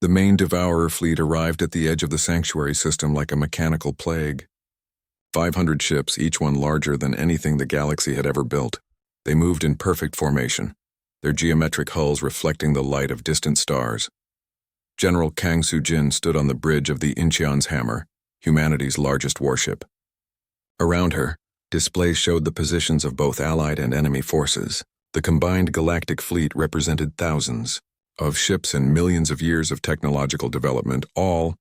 The main Devourer fleet arrived at the edge of the sanctuary system like a mechanical plague. 500 ships, each one larger than anything the galaxy had ever built. They moved in perfect formation, their geometric hulls reflecting the light of distant stars. General Kang Soo-jin stood on the bridge of the Incheon's Hammer, humanity's largest warship. Around her, displays showed the positions of both Allied and enemy forces. The combined galactic fleet represented thousands of ships and millions of years of technological development, all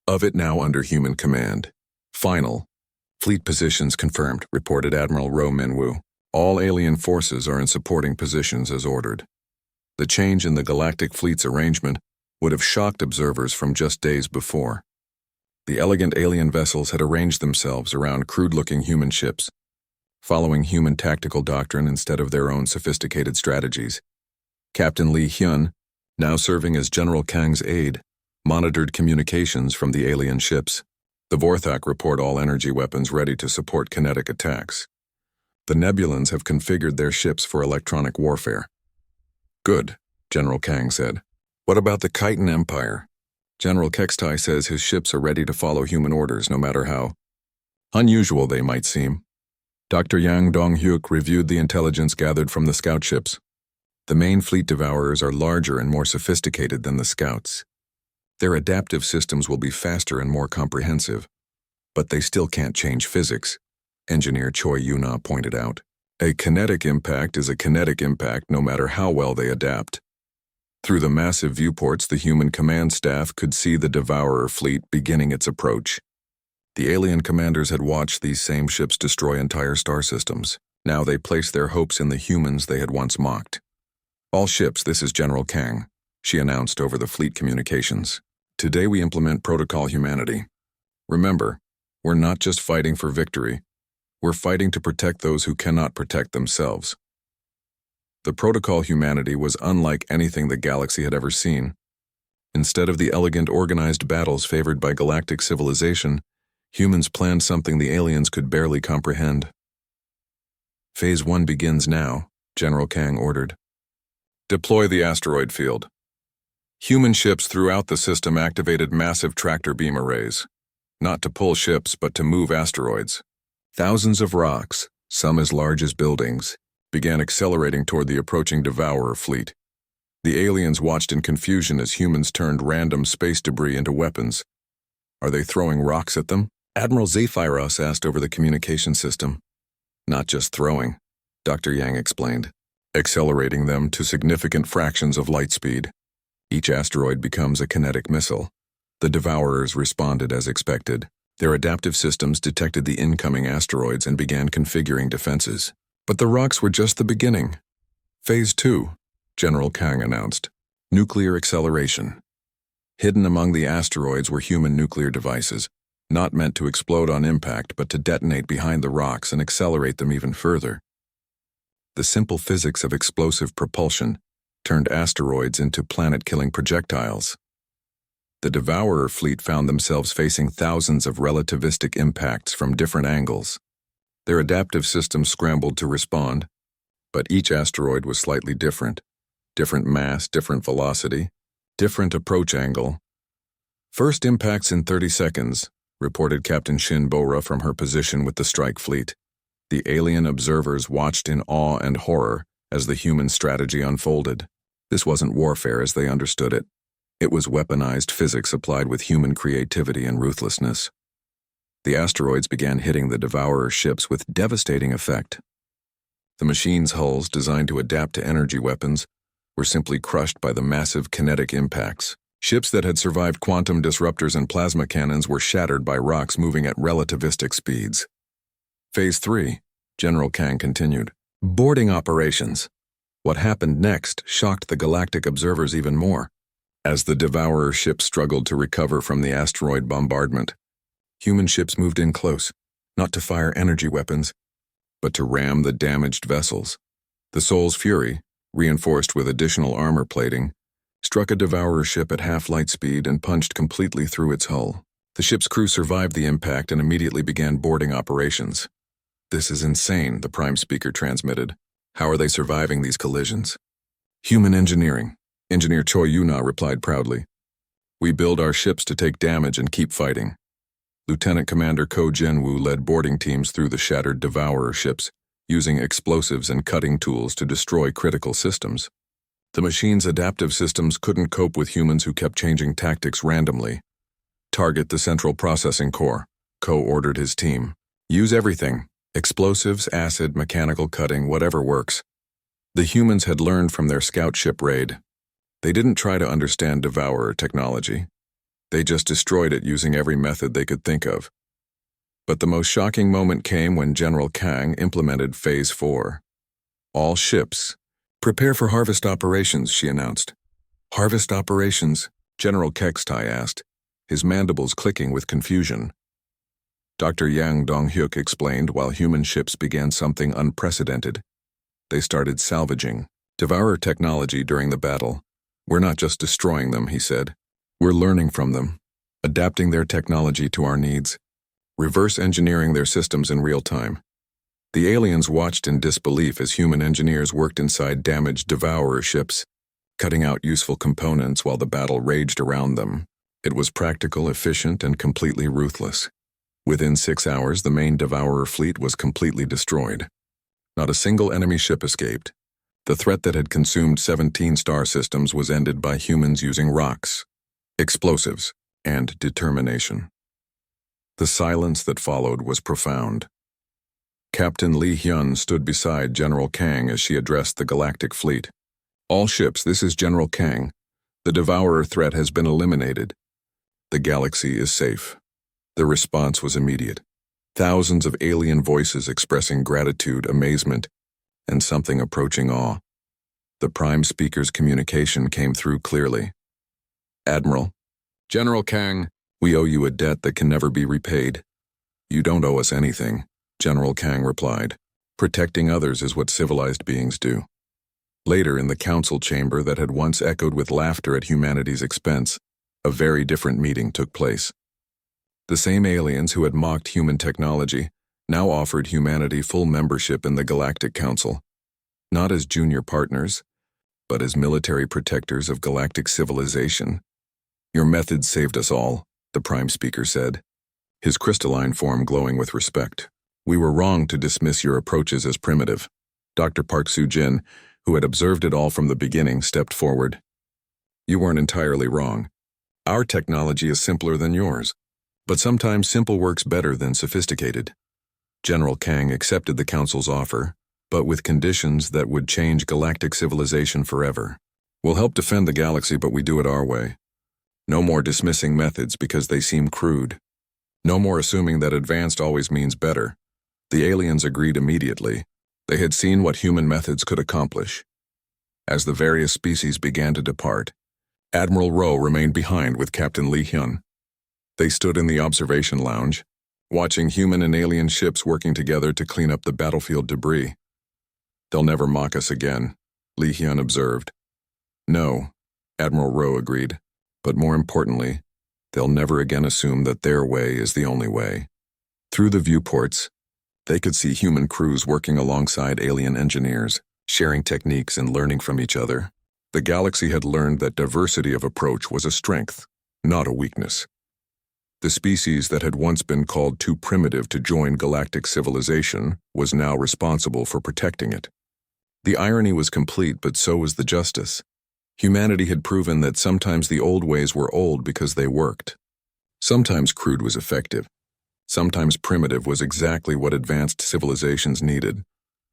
of it now under human command. Final fleet positions confirmed, reported Admiral Ro Minwoo. All alien forces are in supporting positions as ordered. The change in the galactic fleet's arrangement would have shocked observers from just days before. The elegant alien vessels had arranged themselves around crude-looking human ships, following human tactical doctrine instead of their own sophisticated strategies. Captain Lee Hyun, now serving as General Kang's aide, monitored communications from the alien ships. The Vorthak report all energy weapons ready to support kinetic attacks. The Nebulans have configured their ships for electronic warfare. Good, General Kang said. What about the Khitan Empire? General Kextai says his ships are ready to follow human orders no matter how unusual they might seem. Dr. Yang Dong-hyuk reviewed the intelligence gathered from the scout ships. The main fleet Devourers are larger and more sophisticated than the scouts. Their adaptive systems will be faster and more comprehensive, but they still can't change physics, Engineer Choi Yuna pointed out. A kinetic impact is a kinetic impact no matter how well they adapt. Through the massive viewports, the human command staff could see the Devourer fleet beginning its approach. The alien commanders had watched these same ships destroy entire star systems. Now they placed their hopes in the humans they had once mocked. All ships, this is General Kang, she announced over the fleet communications. Today we implement Protocol Humanity. Remember, we're not just fighting for victory, we're fighting to protect those who cannot protect themselves. The Protocol Humanity was unlike anything the galaxy had ever seen. Instead of the elegant organized battles favored by galactic civilization, humans planned something the aliens could barely comprehend. Phase 1 begins now, General Kang ordered. Deploy the asteroid field. Human ships throughout the system activated massive tractor beam arrays, not to pull ships but to move asteroids. Thousands of rocks, some as large as buildings, began accelerating toward the approaching Devourer fleet. The aliens watched in confusion as humans turned random space debris into weapons. Are they throwing rocks at them? Admiral Zephyros asked over the communication system. Not just throwing, Dr. Yang explained. Accelerating them to significant fractions of light speed. Each asteroid becomes a kinetic missile. The Devourers responded as expected. Their adaptive systems detected the incoming asteroids and began configuring defenses. But the rocks were just the beginning. Phase 2, General Kang announced. Nuclear acceleration. Hidden among the asteroids were human nuclear devices, not meant to explode on impact but to detonate behind the rocks and accelerate them even further. The simple physics of explosive propulsion turned asteroids into planet-killing projectiles. The Devourer fleet found themselves facing thousands of relativistic impacts from different angles. Their adaptive systems scrambled to respond, but each asteroid was slightly different. Different mass, different velocity, different approach angle. First impacts in 30 seconds, reported Captain Shin Bora from her position with the strike fleet. The alien observers watched in awe and horror as the human strategy unfolded. This wasn't warfare as they understood it. It was weaponized physics applied with human creativity and ruthlessness. The asteroids began hitting the Devourer ships with devastating effect. The machines' hulls, designed to adapt to energy weapons, were simply crushed by the massive kinetic impacts. Ships that had survived quantum disruptors and plasma cannons were shattered by rocks moving at relativistic speeds. Phase 3, General Kang continued. Boarding operations. What happened next shocked the galactic observers even more. As the Devourer ships struggled to recover from the asteroid bombardment, human ships moved in close, not to fire energy weapons, but to ram the damaged vessels. The Soul's Fury, reinforced with additional armor plating, struck a Devourer ship at half-light speed and punched completely through its hull. The ship's crew survived the impact and immediately began boarding operations. This is insane, the Prime Speaker transmitted. How are they surviving these collisions? Human engineering, Engineer Choi Yuna replied proudly. We build our ships to take damage and keep fighting. Lieutenant Commander Ko Jinwoo led boarding teams through the shattered Devourer ships, using explosives and cutting tools to destroy critical systems. The machine's adaptive systems couldn't cope with humans who kept changing tactics randomly. Target the central processing core, Ko ordered his team. Use everything. Explosives, acid, mechanical cutting, whatever works. The humans had learned from their scout ship raid. They didn't try to understand Devourer technology. They just destroyed it using every method they could think of. But the most shocking moment came when General Kang implemented Phase 4. All ships. Prepare for harvest operations, she announced. Harvest operations? General Kextai asked, his mandibles clicking with confusion. Dr. Yang Dong-hyuk explained while human ships began something unprecedented. They started salvaging Devourer technology during the battle. We're not just destroying them, he said. We're learning from them, adapting their technology to our needs, reverse engineering their systems in real time. The aliens watched in disbelief as human engineers worked inside damaged Devourer ships, cutting out useful components while the battle raged around them. It was practical, efficient, and completely ruthless. Within 6 hours, the main Devourer fleet was completely destroyed. Not a single enemy ship escaped. The threat that had consumed 17 star systems was ended by humans using rocks, explosives, and determination. The silence that followed was profound. Captain Lee Hyun stood beside General Kang as she addressed the Galactic fleet. All ships, this is General Kang. The Devourer threat has been eliminated. The galaxy is safe. The response was immediate. Thousands of alien voices expressing gratitude, amazement, and something approaching awe. The Prime Speaker's communication came through clearly. Admiral, General Kang, we owe you a debt that can never be repaid. You don't owe us anything, General Kang replied. Protecting others is what civilized beings do. Later, in the council chamber that had once echoed with laughter at humanity's expense, a very different meeting took place. The same aliens who had mocked human technology now offered humanity full membership in the Galactic Council, not as junior partners, but as military protectors of galactic civilization. Your methods saved us all, the Prime Speaker said, his crystalline form glowing with respect. We were wrong to dismiss your approaches as primitive. Dr. Park Soo-jin, who had observed it all from the beginning, stepped forward. You weren't entirely wrong. Our technology is simpler than yours. But sometimes simple works better than sophisticated. General Kang accepted the Council's offer, but with conditions that would change galactic civilization forever. We'll help defend the galaxy, but we do it our way. No more dismissing methods because they seem crude. No more assuming that advanced always means better. The aliens agreed immediately. They had seen what human methods could accomplish. As the various species began to depart, Admiral Rowe remained behind with Captain Lee Hyun. They stood in the observation lounge, watching human and alien ships working together to clean up the battlefield debris. They'll never mock us again, Lee Hyun observed. No, Admiral Rowe agreed, but more importantly, they'll never again assume that their way is the only way. Through the viewports, they could see human crews working alongside alien engineers, sharing techniques and learning from each other. The galaxy had learned that diversity of approach was a strength, not a weakness. The species that had once been called too primitive to join galactic civilization was now responsible for protecting it. The irony was complete, but so was the justice. Humanity had proven that sometimes the old ways were old because they worked. Sometimes crude was effective. Sometimes primitive was exactly what advanced civilizations needed.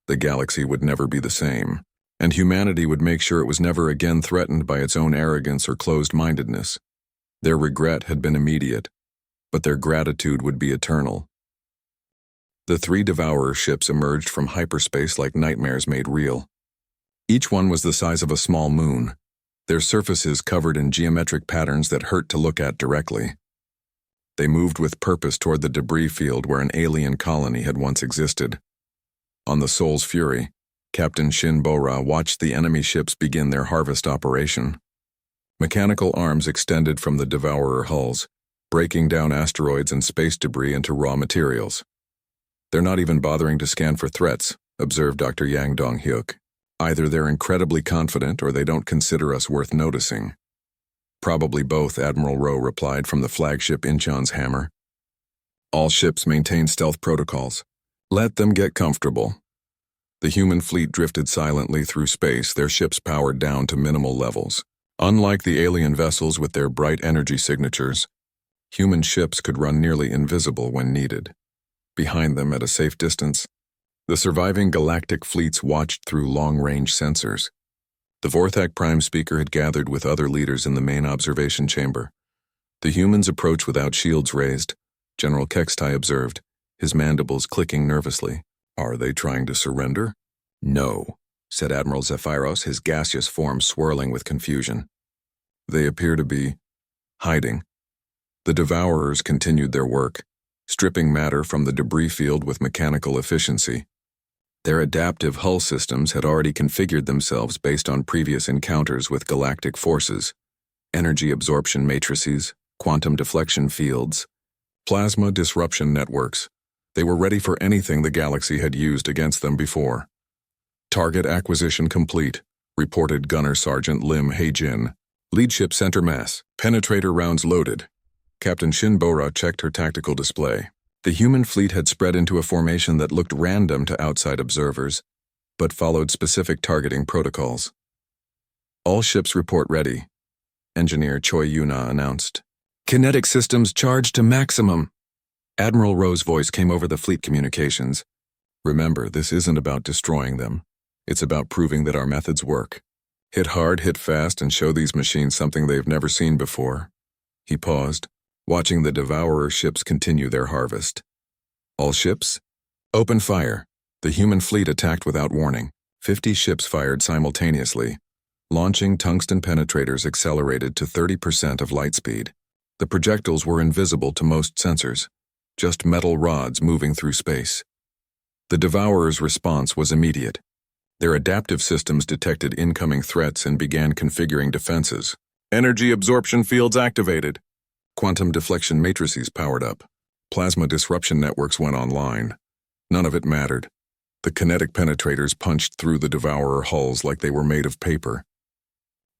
The galaxy would never be the same, and humanity would make sure it was never again threatened by its own arrogance or closed-mindedness. Their regret had been immediate, but their gratitude would be eternal. The 3 Devourer ships emerged from hyperspace like nightmares made real. Each one was the size of a small moon, their surfaces covered in geometric patterns that hurt to look at directly. They moved with purpose toward the debris field where an alien colony had once existed. On the Soul's Fury, Captain Shin Bora watched the enemy ships begin their harvest operation. Mechanical arms extended from the Devourer hulls, breaking down asteroids and space debris into raw materials. They're not even bothering to scan for threats, observed Dr. Yang Dong-hyuk. Either they're incredibly confident or they don't consider us worth noticing. Probably both, Admiral Rowe replied from the flagship Incheon's hammer. All ships maintain stealth protocols. Let them get comfortable. The human fleet drifted silently through space, their ships powered down to minimal levels. Unlike the alien vessels with their bright energy signatures, human ships could run nearly invisible when needed. Behind them, at a safe distance, the surviving galactic fleets watched through long-range sensors. The Vorthak Prime Speaker had gathered with other leaders in the main observation chamber. The humans approached without shields raised. General Kextai observed, his mandibles clicking nervously. Are they trying to surrender? No, said Admiral Zephyros, his gaseous form swirling with confusion. They appear to be hiding. The Devourers continued their work, stripping matter from the debris field with mechanical efficiency. Their adaptive hull systems had already configured themselves based on previous encounters with galactic forces, energy absorption matrices, quantum deflection fields, plasma disruption networks. They were ready for anything the galaxy had used against them before. Target acquisition complete, reported Gunner Sergeant Lim Hae-jin. Lead ship center mass, penetrator rounds loaded. Captain Shin Bora checked her tactical display. The human fleet had spread into a formation that looked random to outside observers, but followed specific targeting protocols. All ships report ready, Engineer Choi Yuna announced. Kinetic systems charged to maximum. Admiral Rowe's voice came over the fleet communications. Remember, this isn't about destroying them. It's about proving that our methods work. Hit hard, hit fast, and show these machines something they've never seen before. He paused, watching the Devourer ships continue their harvest. All ships? Open fire. The human fleet attacked without warning. 50 ships fired simultaneously. Launching tungsten penetrators accelerated to 30% of light speed. The projectiles were invisible to most sensors, just metal rods moving through space. The Devourer's response was immediate. Their adaptive systems detected incoming threats and began configuring defenses. Energy absorption fields activated. Quantum deflection matrices powered up. Plasma disruption networks went online. None of it mattered. The kinetic penetrators punched through the Devourer hulls like they were made of paper.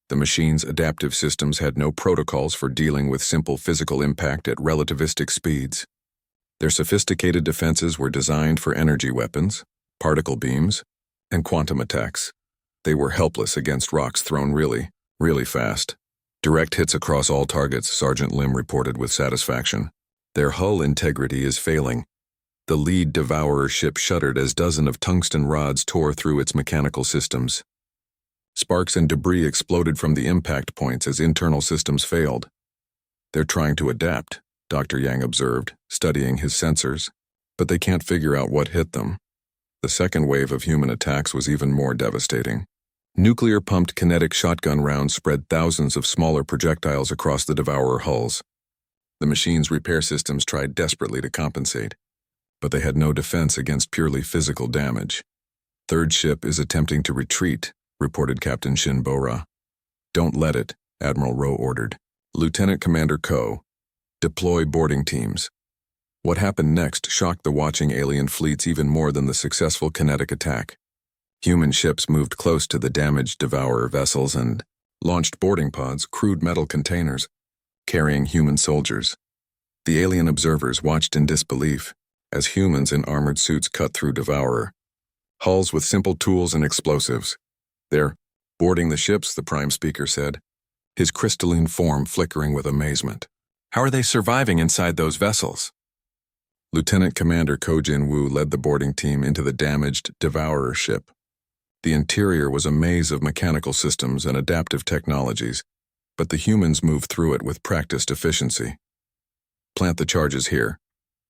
The machine's adaptive systems had no protocols for dealing with simple physical impact at relativistic speeds. Their sophisticated defenses were designed for energy weapons, particle beams, and quantum attacks. They were helpless against rocks thrown really, really fast. Direct hits across all targets, Sergeant Lim reported with satisfaction. Their hull integrity is failing. The lead Devourer ship shuddered as dozens of tungsten rods tore through its mechanical systems. Sparks and debris exploded from the impact points as internal systems failed. They're trying to adapt, Dr. Yang observed, studying his sensors, but they can't figure out what hit them. The second wave of human attacks was even more devastating. Nuclear-pumped kinetic shotgun rounds spread thousands of smaller projectiles across the Devourer hulls. The machine's repair systems tried desperately to compensate, but they had no defense against purely physical damage. Third ship is attempting to retreat, reported Captain Shin Bora. Don't let it, Admiral Rowe ordered. Lieutenant Commander Ko, deploy boarding teams. What happened next shocked the watching alien fleets even more than the successful kinetic attack. Human ships moved close to the damaged Devourer vessels and launched boarding pods, crude metal containers, carrying human soldiers. The alien observers watched in disbelief as humans in armored suits cut through Devourer hulls with simple tools and explosives. They're boarding the ships, the Prime Speaker said, his crystalline form flickering with amazement. How are they surviving inside those vessels? Lieutenant Commander Ko Jin-woo led the boarding team into the damaged Devourer ship. The interior was a maze of mechanical systems and adaptive technologies, but the humans moved through it with practiced efficiency. Plant the charges here,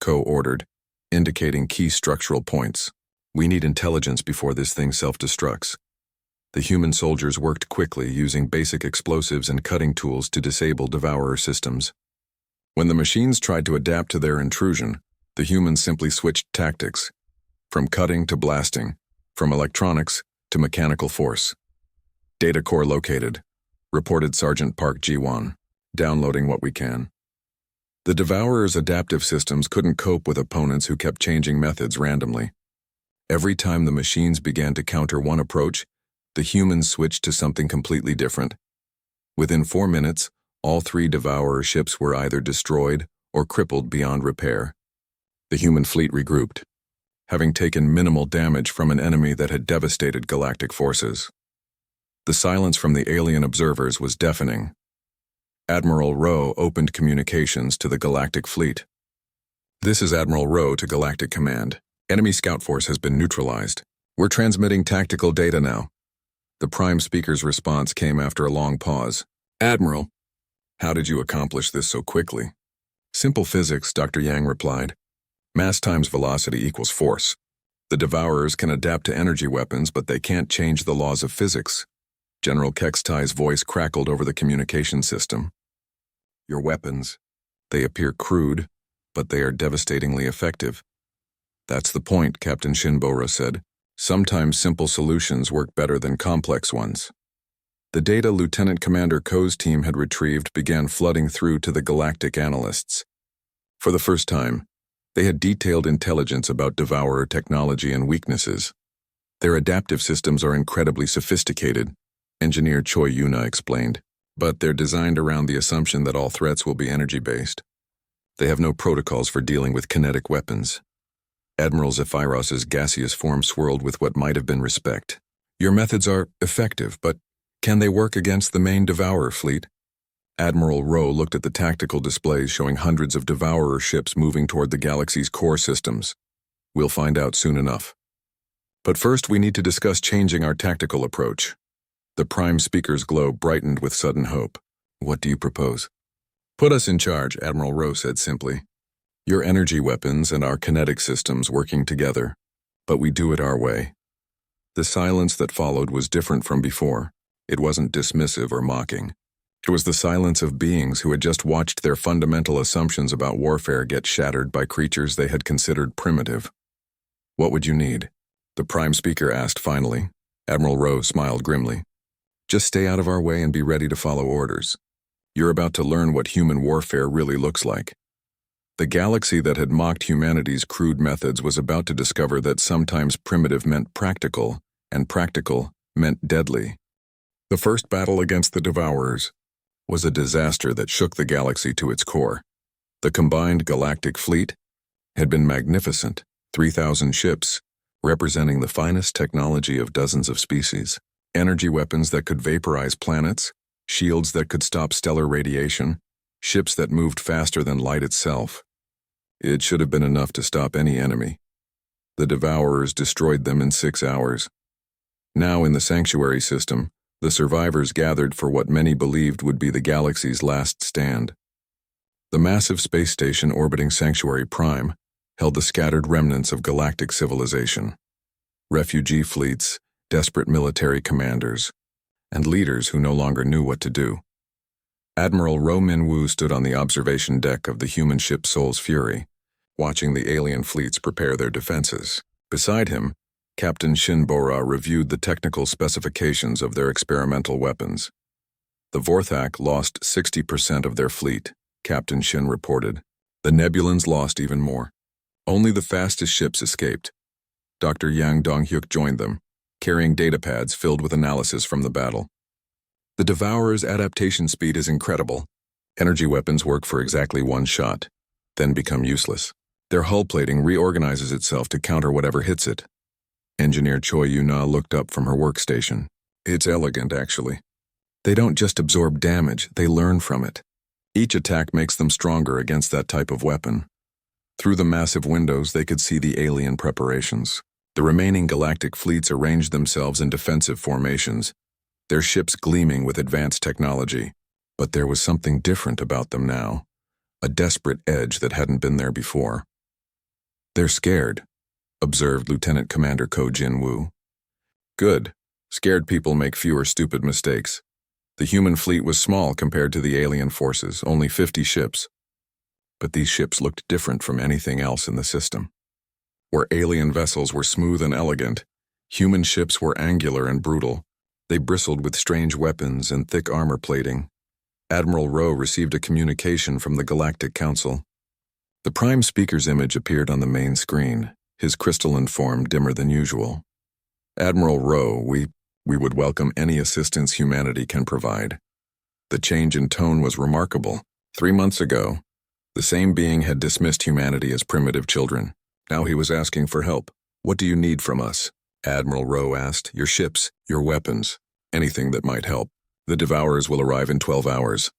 Ko ordered, indicating key structural points. We need intelligence before this thing self-destructs. The human soldiers worked quickly, using basic explosives and cutting tools to disable Devourer systems. When the machines tried to adapt to their intrusion, the humans simply switched tactics, from cutting to blasting, from electronics to mechanical force. Data core located, reported Sergeant Park Ji-won, downloading what we can. The Devourer's adaptive systems couldn't cope with opponents who kept changing methods randomly. Every time the machines began to counter one approach, the humans switched to something completely different. Within 4 minutes, All 3 Devourer ships were either destroyed or crippled beyond repair. The human fleet regrouped, having taken minimal damage from an enemy that had devastated galactic forces. The silence from the alien observers was deafening. Admiral Rowe opened communications to the galactic fleet. "This is Admiral Rowe to Galactic Command. Enemy scout force has been neutralized. We're transmitting tactical data now." The Prime Speaker's response came after a long pause. "Admiral, how did you accomplish this so quickly?" "Simple physics," Dr. Yang replied. "Mass times velocity equals force. The Devourers can adapt to energy weapons, but they can't change the laws of physics." General Kextai's voice crackled over the communication system. "Your weapons, they appear crude, but they are devastatingly effective." "That's the point," Captain Shinbora said. "Sometimes simple solutions work better than complex ones." The data Lieutenant Commander Ko's team had retrieved began flooding through to the galactic analysts. For the first time, they had detailed intelligence about Devourer technology and weaknesses. "Their adaptive systems are incredibly sophisticated," Engineer Choi Yuna explained, "but they're designed around the assumption that all threats will be energy-based. They have no protocols for dealing with kinetic weapons." Admiral Zephyros's gaseous form swirled with what might have been respect. "Your methods are effective, but can they work against the main Devourer fleet?" Admiral Rowe looked at the tactical displays showing hundreds of Devourer ships moving toward the galaxy's core systems. "We'll find out soon enough. But first we need to discuss changing our tactical approach." The Prime Speaker's glow brightened with sudden hope. "What do you propose?" "Put us in charge," Admiral Rowe said simply. "Your energy weapons and our kinetic systems working together, but we do it our way." The silence that followed was different from before. It wasn't dismissive or mocking. It was the silence of beings who had just watched their fundamental assumptions about warfare get shattered by creatures they had considered primitive. "What would you need?" the Prime Speaker asked finally. Admiral Rowe smiled grimly. "Just stay out of our way and be ready to follow orders. You're about to learn what human warfare really looks like." The galaxy that had mocked humanity's crude methods was about to discover that sometimes primitive meant practical, and practical meant deadly. The first battle against the Devourers was a disaster that shook the galaxy to its core. The combined galactic fleet had been magnificent, 3,000 ships, representing the finest technology of dozens of species. Energy weapons that could vaporize planets, shields that could stop stellar radiation, ships that moved faster than light itself. It should have been enough to stop any enemy. The Devourers destroyed them in 6 hours. Now in the Sanctuary system, the survivors gathered for what many believed would be the galaxy's last stand. The massive space station orbiting Sanctuary Prime held the scattered remnants of galactic civilization. Refugee fleets, desperate military commanders, and leaders who no longer knew what to do. Admiral Ro Min-woo stood on the observation deck of the human ship Soul's Fury, watching the alien fleets prepare their defenses. Beside him, Captain Shinbora reviewed the technical specifications of their experimental weapons. The Vorthak lost 60% of their fleet, Captain Shin reported. The Nebulans lost even more. Only the fastest ships escaped. Dr. Yang Donghyuk joined them, carrying datapads filled with analysis from the battle. The Devourer's adaptation speed is incredible. Energy weapons work for exactly 1 shot, then become useless. Their hull plating reorganizes itself to counter whatever hits it. Engineer Choi Yuna looked up from her workstation. It's elegant, actually. They don't just absorb damage, they learn from it. Each attack makes them stronger against that type of weapon. Through the massive windows, they could see the alien preparations. The remaining galactic fleets arranged themselves in defensive formations, their ships gleaming with advanced technology. But there was something different about them now, a desperate edge that hadn't been there before. "They're scared," observed Lieutenant Commander Ko Jin-woo. "Good. Scared people make fewer stupid mistakes." The human fleet was small compared to the alien forces, only 50 ships. But these ships looked different from anything else in the system. Where alien vessels were smooth and elegant, human ships were angular and brutal. They bristled with strange weapons and thick armor plating. Admiral Rowe received a communication from the Galactic Council. The Prime Speaker's image appeared on the main screen, his crystalline form dimmer than usual. "Admiral Rowe, we would welcome any assistance humanity can provide. The change in tone was remarkable. 3 months ago, the same being had dismissed humanity as primitive children. Now he was asking for help. "What do you need from us?" Admiral Rowe asked. "Your ships, your weapons, anything that might help. The Devourers will arrive in 12 hours.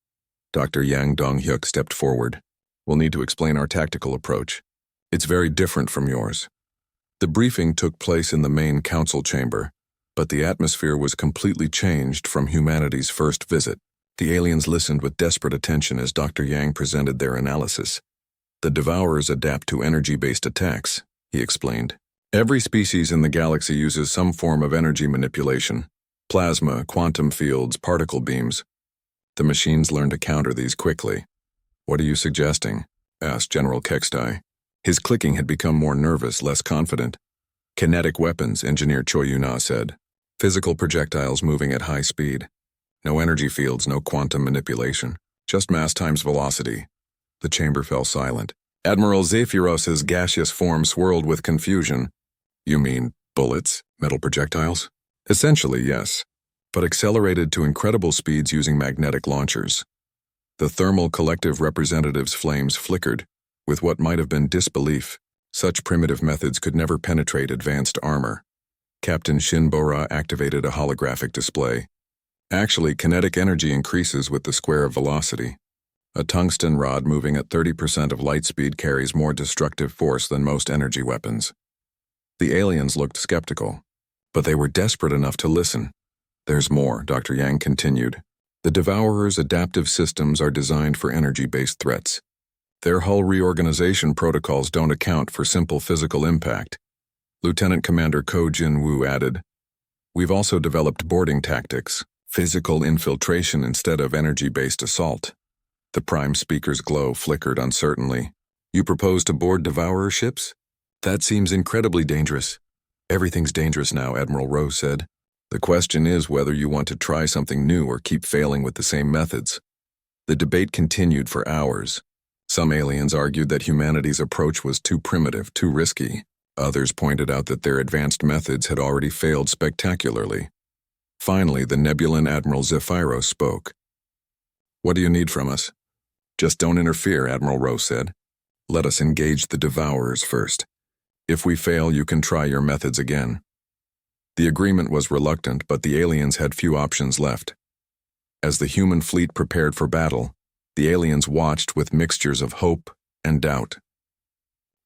Dr. Yang Dong-hyuk stepped forward. "We'll need to explain our tactical approach. It's very different from yours." The briefing took place in the main council chamber, but the atmosphere was completely changed from humanity's first visit. The aliens listened with desperate attention as Dr. Yang presented their analysis. "The Devourers adapt to energy-based attacks," he explained. "Every species in the galaxy uses some form of energy manipulation. Plasma, quantum fields, particle beams. The machines learn to counter these quickly." "What are you suggesting?" asked General Kextai. His clicking had become more nervous, less confident. "Kinetic weapons," Engineer Choi Yuna said. "Physical projectiles moving at high speed. No energy fields, no quantum manipulation. Just mass times velocity." The chamber fell silent. Admiral Zephyros's gaseous form swirled with confusion. "You mean bullets? Metal projectiles?" "Essentially, yes, but accelerated to incredible speeds using magnetic launchers." The thermal collective representative's flames flickered, with what might have been disbelief. Such primitive methods could never penetrate advanced armor. Captain Shinbora activated a holographic display. "Actually, kinetic energy increases with the square of velocity. A tungsten rod moving at 30% of light speed carries more destructive force than most energy weapons." The aliens looked skeptical, but they were desperate enough to listen. "There's more," Dr. Yang continued. "The Devourers' adaptive systems are designed for energy-based threats. Their hull reorganization protocols don't account for simple physical impact." Lieutenant Commander Ko Jin-woo added, "We've also developed boarding tactics, physical infiltration instead of energy-based assault." The Prime Speaker's glow flickered uncertainly. "You propose to board Devourer ships? That seems incredibly dangerous." "Everything's dangerous now," Admiral Rowe said. "The question is whether you want to try something new or keep failing with the same methods." The debate continued for hours. Some aliens argued that humanity's approach was too primitive, too risky. Others pointed out that their advanced methods had already failed spectacularly. Finally, the Nebulan Admiral Zephyros spoke. "What do you need from us?" "Just don't interfere," Admiral Rowe said. "Let us engage the Devourers first. If we fail, you can try your methods again." The agreement was reluctant, but the aliens had few options left. As the human fleet prepared for battle, the aliens watched with mixtures of hope and doubt.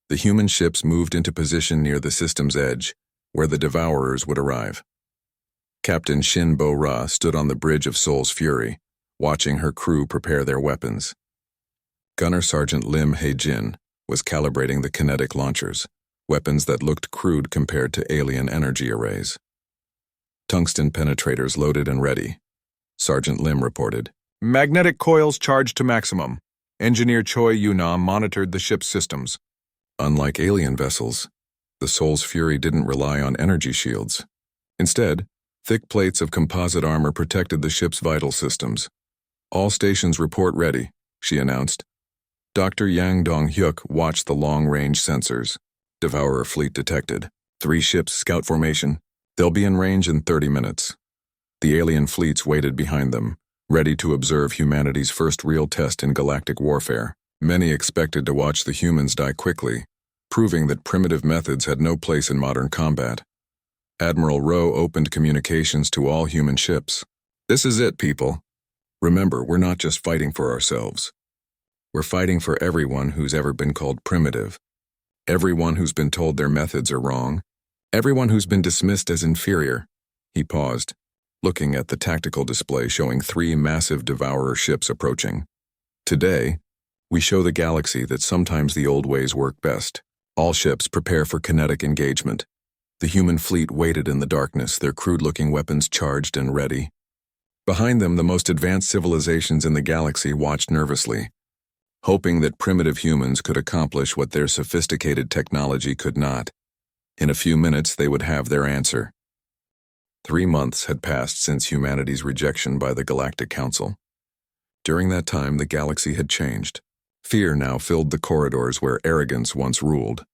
The human ships moved into position near the system's edge, where the Devourers would arrive. Captain Shin Bo-ra stood on the bridge of Soul's Fury, watching her crew prepare their weapons. Gunner Sergeant Lim Hae-jin was calibrating the kinetic launchers, weapons that looked crude compared to alien energy arrays. "Tungsten penetrators loaded and ready," Sergeant Lim reported. "Magnetic coils charged to maximum." Engineer Choi Yuna monitored the ship's systems. Unlike alien vessels, the Soul's Fury didn't rely on energy shields. Instead, thick plates of composite armor protected the ship's vital systems. "All stations report ready," she announced. Dr. Yang Dong-hyuk watched the long-range sensors. Devourer fleet detected. 3 ships scout formation. They'll be in range in 30 minutes. The alien fleets waited behind them, ready to observe humanity's first real test in galactic warfare. Many expected to watch the humans die quickly, proving that primitive methods had no place in modern combat. Admiral Rowe opened communications to all human ships. "This is it, people. Remember, we're not just fighting for ourselves. We're fighting for everyone who's ever been called primitive, everyone who's been told their methods are wrong, everyone who's been dismissed as inferior." He paused, looking at the tactical display showing 3 massive Devourer ships approaching. "Today, we show the galaxy that sometimes the old ways work best. All ships prepare for kinetic engagement." The human fleet waited in the darkness, their crude-looking weapons charged and ready. Behind them, the most advanced civilizations in the galaxy watched nervously, hoping that primitive humans could accomplish what their sophisticated technology could not. In a few minutes, they would have their answer. 3 months had passed since humanity's rejection by the Galactic Council. During that time, the galaxy had changed. Fear now filled the corridors where arrogance once ruled.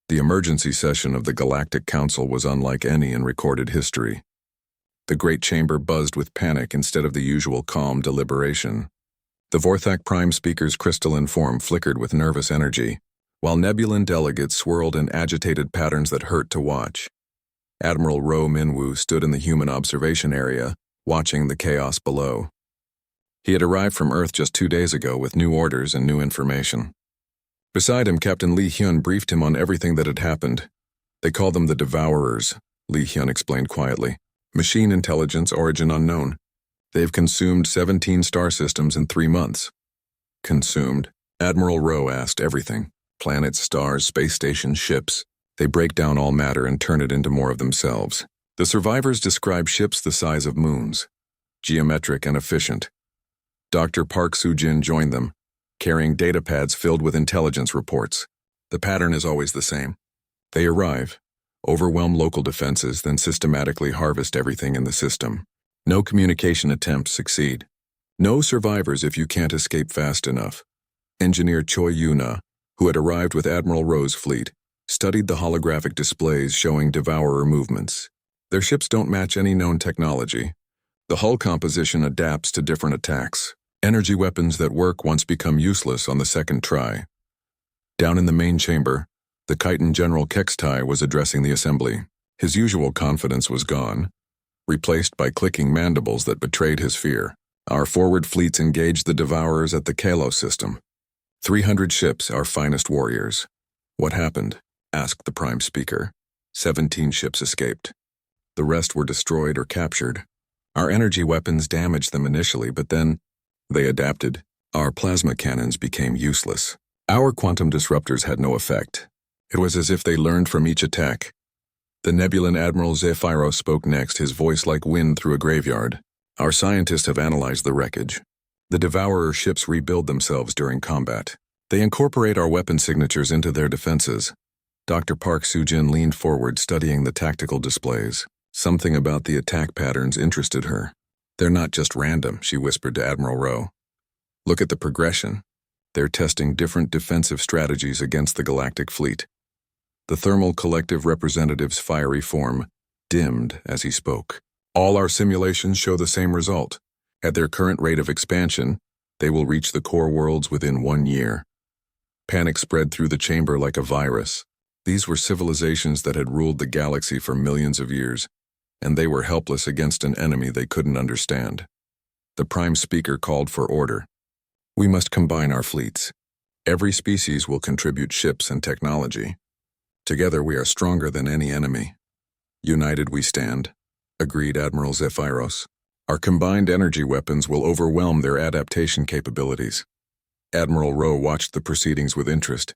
The emergency session of the Galactic Council was unlike any in recorded history. The great chamber buzzed with panic instead of the usual calm deliberation. The Vorthak Prime Speaker's crystalline form flickered with nervous energy, while Nebulan delegates swirled in agitated patterns that hurt to watch. Admiral Ro Minwoo stood in the human observation area, watching the chaos below. He had arrived from Earth just 2 days ago with new orders and new information. Beside him, Captain Lee Hyun briefed him on everything that had happened. They call them the Devourers, Lee Hyun explained quietly. Machine intelligence, origin unknown. They've consumed 17 star systems in 3 months. Consumed? Admiral Ro asked. Everything. Planets, stars, space stations, ships. They break down all matter and turn it into more of themselves. The survivors describe ships the size of moons. Geometric and efficient. Dr. Park Soo-jin joined them, carrying datapads filled with intelligence reports. The pattern is always the same. They arrive, overwhelm local defenses, then systematically harvest everything in the system. No communication attempts succeed. No survivors if you can't escape fast enough. Engineer Choi Yuna, who had arrived with Admiral Ro's fleet, studied the holographic displays showing Devourer movements. Their ships don't match any known technology. The hull composition adapts to different attacks. Energy weapons that work once become useless on the second try. Down in the main chamber, the Khitan General Kextai was addressing the assembly. His usual confidence was gone, replaced by clicking mandibles that betrayed his fear. Our forward fleets engaged the Devourers at the Kalos system. 300 ships, our finest warriors. What happened? Asked the Prime Speaker. 17 ships escaped. The rest were destroyed or captured. Our energy weapons damaged them initially, but then they adapted. Our plasma cannons became useless. Our quantum disruptors had no effect. It was as if they learned from each attack. The Nebulan Admiral Zephyros spoke next, his voice like wind through a graveyard. Our scientists have analyzed the wreckage. The Devourer ships rebuild themselves during combat. They incorporate our weapon signatures into their defenses. Dr. Park Soo-jin leaned forward, studying the tactical displays. Something about the attack patterns interested her. They're not just random, she whispered to Admiral Ro. Look at the progression. They're testing different defensive strategies against the Galactic Fleet. The Thermal Collective representative's fiery form dimmed as he spoke. All our simulations show the same result. At their current rate of expansion, they will reach the core worlds within 1 year. Panic spread through the chamber like a virus. These were civilizations that had ruled the galaxy for millions of years, and they were helpless against an enemy they couldn't understand. The Prime Speaker called for order. We must combine our fleets. Every species will contribute ships and technology. Together we are stronger than any enemy. United we stand, agreed Admiral Zephyros. Our combined energy weapons will overwhelm their adaptation capabilities. Admiral Ro watched the proceedings with interest.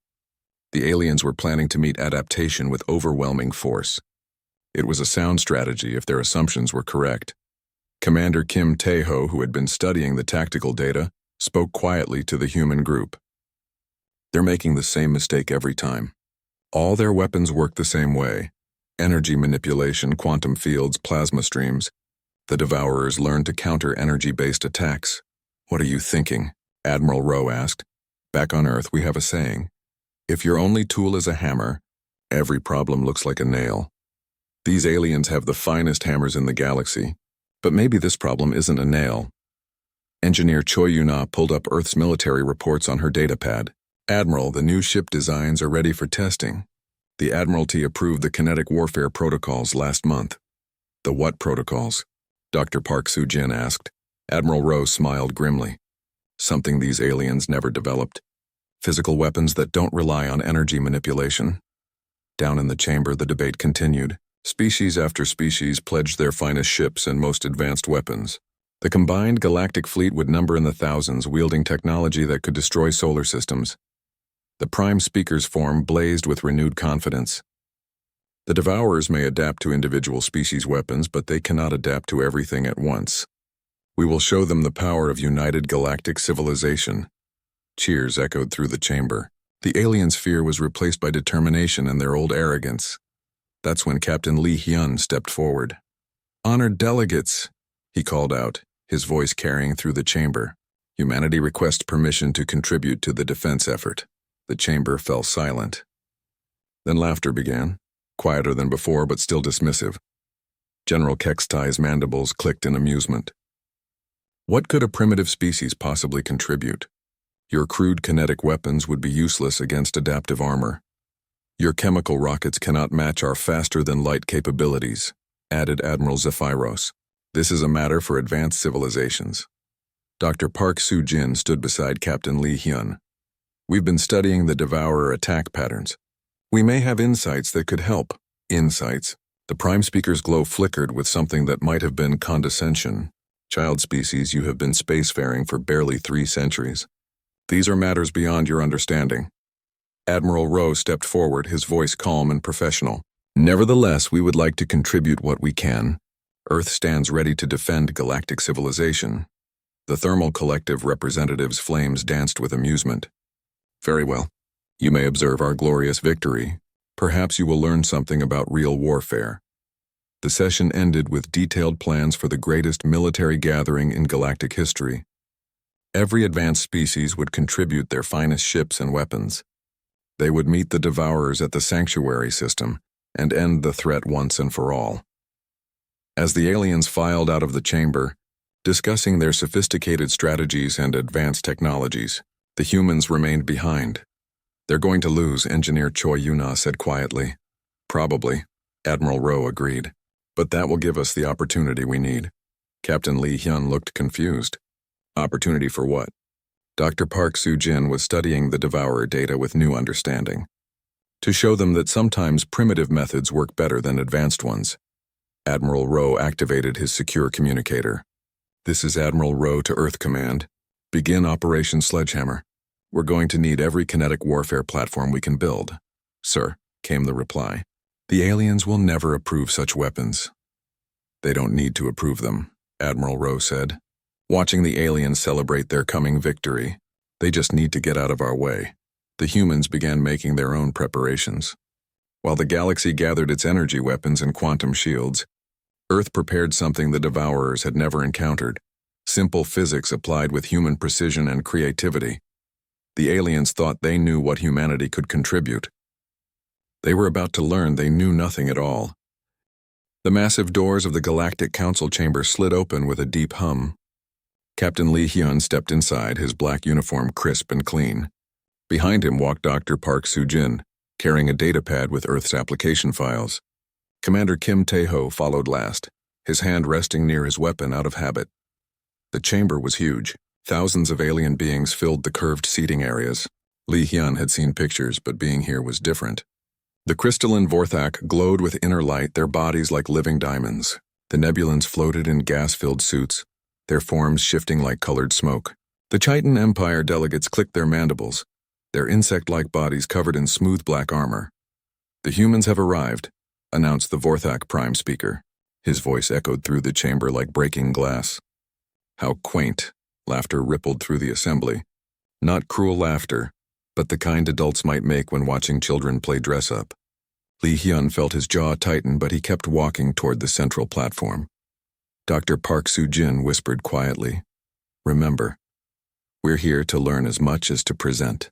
The aliens were planning to meet adaptation with overwhelming force. It was a sound strategy if their assumptions were correct. Commander Kim Tae-ho, who had been studying the tactical data, spoke quietly to the human group. They're making the same mistake every time. All their weapons work the same way. Energy manipulation, quantum fields, plasma streams. The Devourers learn to counter energy-based attacks. What are you thinking? Admiral Ro asked. Back on Earth, we have a saying. If your only tool is a hammer, every problem looks like a nail. These aliens have the finest hammers in the galaxy, but maybe this problem isn't a nail. Engineer Choi Yuna pulled up Earth's military reports on her datapad. Admiral, the new ship designs are ready for testing. The Admiralty approved the kinetic warfare protocols last month. The what protocols? Dr. Park Soo-jin asked. Admiral Ro smiled grimly. Something these aliens never developed. Physical weapons that don't rely on energy manipulation. Down in the chamber, the debate continued. Species after species pledged their finest ships and most advanced weapons. The combined galactic fleet would number in the thousands, wielding technology that could destroy solar systems. The Prime Speaker's form blazed with renewed confidence. The Devourers may adapt to individual species weapons, but they cannot adapt to everything at once. We will show them the power of united galactic civilization. Cheers echoed through the chamber. The aliens' fear was replaced by determination and their old arrogance. That's when Captain Lee Hyun stepped forward. Honored delegates, he called out, his voice carrying through the chamber. Humanity requests permission to contribute to the defense effort. The chamber fell silent. Then laughter began, quieter than before but still dismissive. General Kextai's mandibles clicked in amusement. What could a primitive species possibly contribute? Your crude kinetic weapons would be useless against adaptive armor. Your chemical rockets cannot match our faster-than-light capabilities, added Admiral Zephyros. This is a matter for advanced civilizations. Dr. Park Soo-jin stood beside Captain Lee Hyun. We've been studying the Devourer attack patterns. We may have insights that could help. Insights. The Prime Speaker's glow flickered with something that might have been condescension. Child species, you have been spacefaring for barely 3 centuries. These are matters beyond your understanding. Admiral Rowe stepped forward, his voice calm and professional. Nevertheless, we would like to contribute what we can. Earth stands ready to defend galactic civilization. The Thermal Collective representatives' flames danced with amusement. Very well. You may observe our glorious victory. Perhaps you will learn something about real warfare. The session ended with detailed plans for the greatest military gathering in galactic history. Every advanced species would contribute their finest ships and weapons. They would meet the Devourers at the Sanctuary system and end the threat once and for all. As the aliens filed out of the chamber, discussing their sophisticated strategies and advanced technologies, the humans remained behind. They're going to lose, Engineer Choi Yuna said quietly. Probably, Admiral Rowe agreed. But that will give us the opportunity we need. Captain Lee Hyun looked confused. Opportunity for what? Dr. Park Soo-jin was studying the Devourer data with new understanding. To show them that sometimes primitive methods work better than advanced ones. Admiral Rowe activated his secure communicator. This is Admiral Rowe to Earth Command. Begin Operation Sledgehammer. We're going to need every kinetic warfare platform we can build. Sir, came the reply. The aliens will never approve such weapons. They don't need to approve them, Admiral Rowe said. Watching the aliens celebrate their coming victory, they just need to get out of our way. The humans began making their own preparations. While the galaxy gathered its energy weapons and quantum shields, Earth prepared something the Devourers had never encountered. Simple physics applied with human precision and creativity. The aliens thought they knew what humanity could contribute. They were about to learn they knew nothing at all. The massive doors of the Galactic Council chamber slid open with a deep hum. Captain Lee Hyun stepped inside, his black uniform crisp and clean. Behind him walked Dr. Park Soo-jin, carrying a datapad with Earth's application files. Commander Kim Tae-ho followed last, his hand resting near his weapon out of habit. The chamber was huge. Thousands of alien beings filled the curved seating areas. Lee Hyun had seen pictures, but being here was different. The crystalline Vorthak glowed with inner light, their bodies like living diamonds. The nebulans floated in gas-filled suits, their forms shifting like colored smoke. The Chiton Empire delegates clicked their mandibles, their insect-like bodies covered in smooth black armor. The humans have arrived, announced the Vorthak Prime Speaker. His voice echoed through the chamber like breaking glass. How quaint, laughter rippled through the assembly. Not cruel laughter, but the kind adults might make when watching children play dress-up. Lee Hyun felt his jaw tighten, but he kept walking toward the central platform. Dr. Park Soo-jin whispered quietly, "Remember, we're here to learn as much as to present."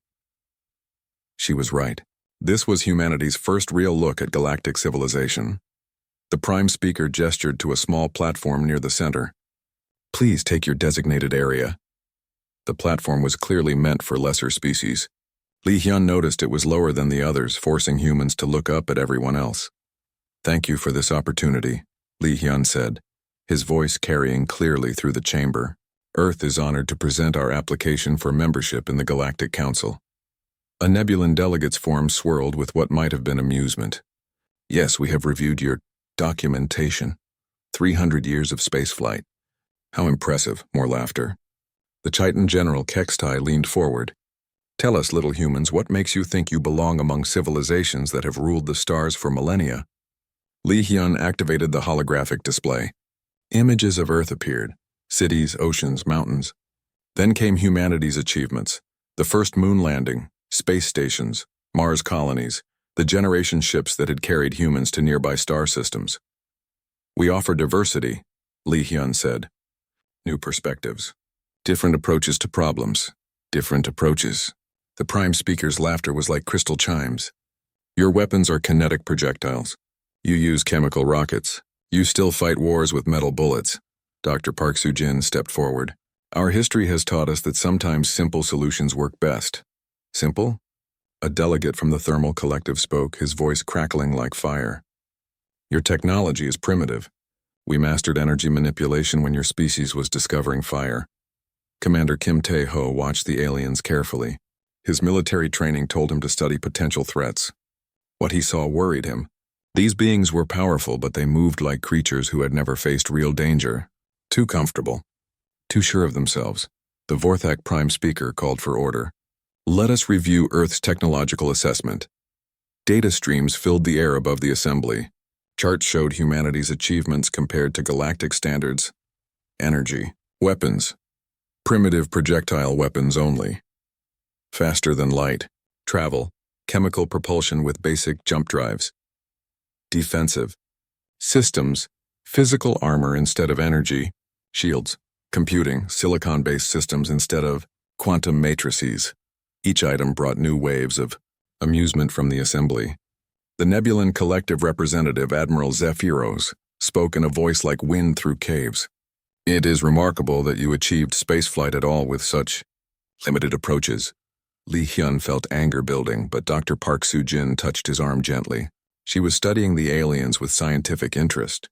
She was right. This was humanity's first real look at galactic civilization. The Prime Speaker gestured to a small platform near the center. "Please take your designated area." The platform was clearly meant for lesser species. Lee Hyun noticed it was lower than the others, forcing humans to look up at everyone else. "Thank you for this opportunity," Lee Hyun said, his voice carrying clearly through the chamber. "Earth is honored to present our application for membership in the Galactic Council." A nebulan delegate's form swirled with what might have been amusement. "Yes, we have reviewed your documentation. 300 years of spaceflight. How impressive," more laughter. The Chiton General Kextai leaned forward. "Tell us, little humans, what makes you think you belong among civilizations that have ruled the stars for millennia?" Lee Hyun activated the holographic display. Images of Earth appeared. Cities, oceans, mountains. Then came humanity's achievements. The first moon landing, space stations, Mars colonies, the generation ships that had carried humans to nearby star systems. "We offer diversity," Lee Hyun said. "New perspectives. Different approaches to problems. Different approaches." The Prime Speaker's laughter was like crystal chimes. "Your weapons are kinetic projectiles. You use chemical rockets. You still fight wars with metal bullets. Dr. Park Soo-jin stepped forward. Our history has taught us that sometimes simple solutions work best. Simple? A delegate from the Thermal Collective spoke, his voice crackling like fire. Your technology is primitive. We mastered energy manipulation when your species was discovering fire. Commander Kim Tae-ho watched the aliens carefully. His military training told him to study potential threats. What he saw worried him. These beings were powerful, but they moved like creatures who had never faced real danger. Too comfortable. Too sure of themselves. The Vorthak Prime Speaker called for order. Let us review Earth's technological assessment. Data streams filled the air above the assembly. Charts showed humanity's achievements compared to galactic standards. Energy. Weapons. Primitive projectile weapons only. Faster than light. Travel. Chemical propulsion with basic jump drives. Defensive. Systems. Physical armor instead of energy. Shields. Computing. Silicon-based systems instead of quantum matrices. Each item brought new waves of amusement from the assembly. The Nebulan Collective representative, Admiral Zephyros, spoke in a voice like wind through caves. It is remarkable that you achieved spaceflight at all with such limited approaches. Lee Hyun felt anger building, but Dr. Park Soo-jin touched his arm gently. She was studying the aliens with scientific interest.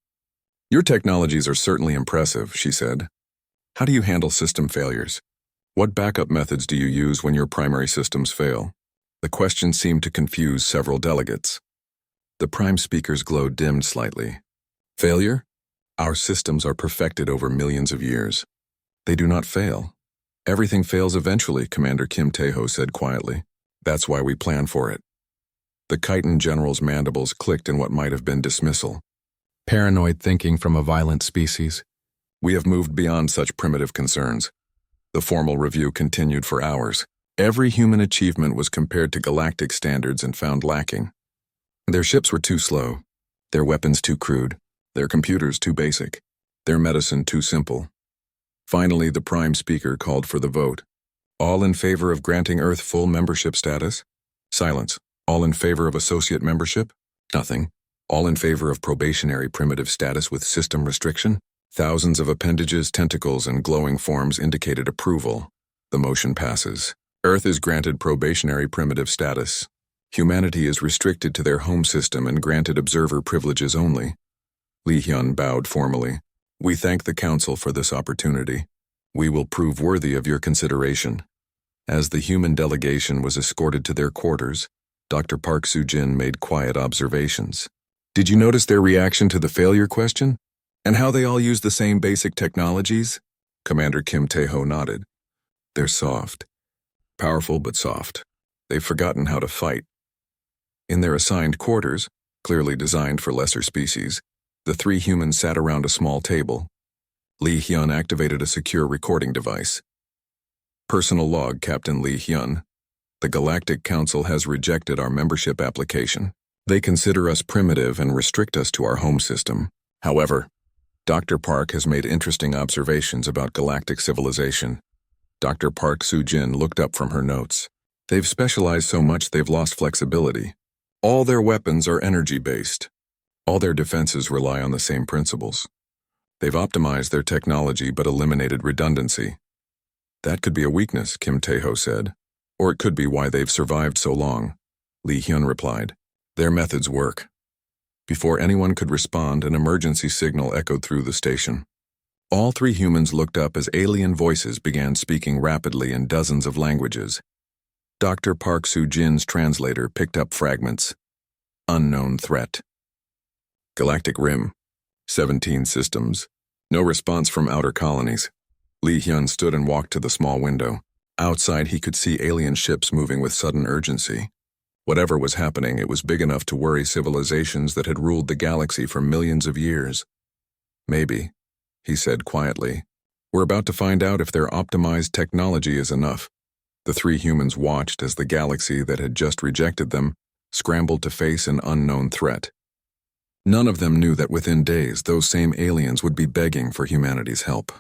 Your technologies are certainly impressive, she said. How do you handle system failures? What backup methods do you use when your primary systems fail? The question seemed to confuse several delegates. The Prime Speaker's glow dimmed slightly. Failure? Our systems are perfected over millions of years. They do not fail. Everything fails eventually, Commander Kim Tae-ho said quietly. That's why we plan for it. The Chiton General's mandibles clicked in what might have been dismissal. Paranoid thinking from a violent species. We have moved beyond such primitive concerns. The formal review continued for hours. Every human achievement was compared to galactic standards and found lacking. Their ships were too slow, their weapons too crude, their computers too basic, their medicine too simple. Finally, the Prime Speaker called for the vote. All in favor of granting Earth full membership status? Silence. All in favor of associate membership? Nothing. All in favor of probationary primitive status with system restriction? Thousands of appendages, tentacles, and glowing forms indicated approval. The motion passes. Earth is granted probationary primitive status. Humanity is restricted to their home system and granted observer privileges only. Lee Hyun bowed formally. We thank the Council for this opportunity. We will prove worthy of your consideration. As the human delegation was escorted to their quarters, Dr. Park Soo-jin made quiet observations. Did you notice their reaction to the failure question? And how they all use the same basic technologies? Commander Kim Tae-ho nodded. They're soft. Powerful but soft. They've forgotten how to fight. In their assigned quarters, clearly designed for lesser species, the three humans sat around a small table. Lee Hyun activated a secure recording device. Personal log, Captain Lee Hyun. The Galactic Council has rejected our membership application. They consider us primitive and restrict us to our home system. However, Dr. Park has made interesting observations about galactic civilization. Dr. Park Soo-jin looked up from her notes. They've specialized so much they've lost flexibility. All their weapons are energy-based. All their defenses rely on the same principles. They've optimized their technology but eliminated redundancy. That could be a weakness, Kim Tae-ho said. Or it could be why they've survived so long. Lee Hyun replied. Their methods work. Before anyone could respond, an emergency signal echoed through the station. All three humans looked up as alien voices began speaking rapidly in dozens of languages. Dr. Park Soo-jin's translator picked up fragments. Unknown threat. Galactic Rim. 17 systems. No response from outer colonies. Lee Hyun stood and walked to the small window. Outside, he could see alien ships moving with sudden urgency. Whatever was happening, it was big enough to worry civilizations that had ruled the galaxy for millions of years. Maybe, he said quietly. We're about to find out if their optimized technology is enough. The three humans watched as the galaxy that had just rejected them scrambled to face an unknown threat. None of them knew that within days those same aliens would be begging for humanity's help.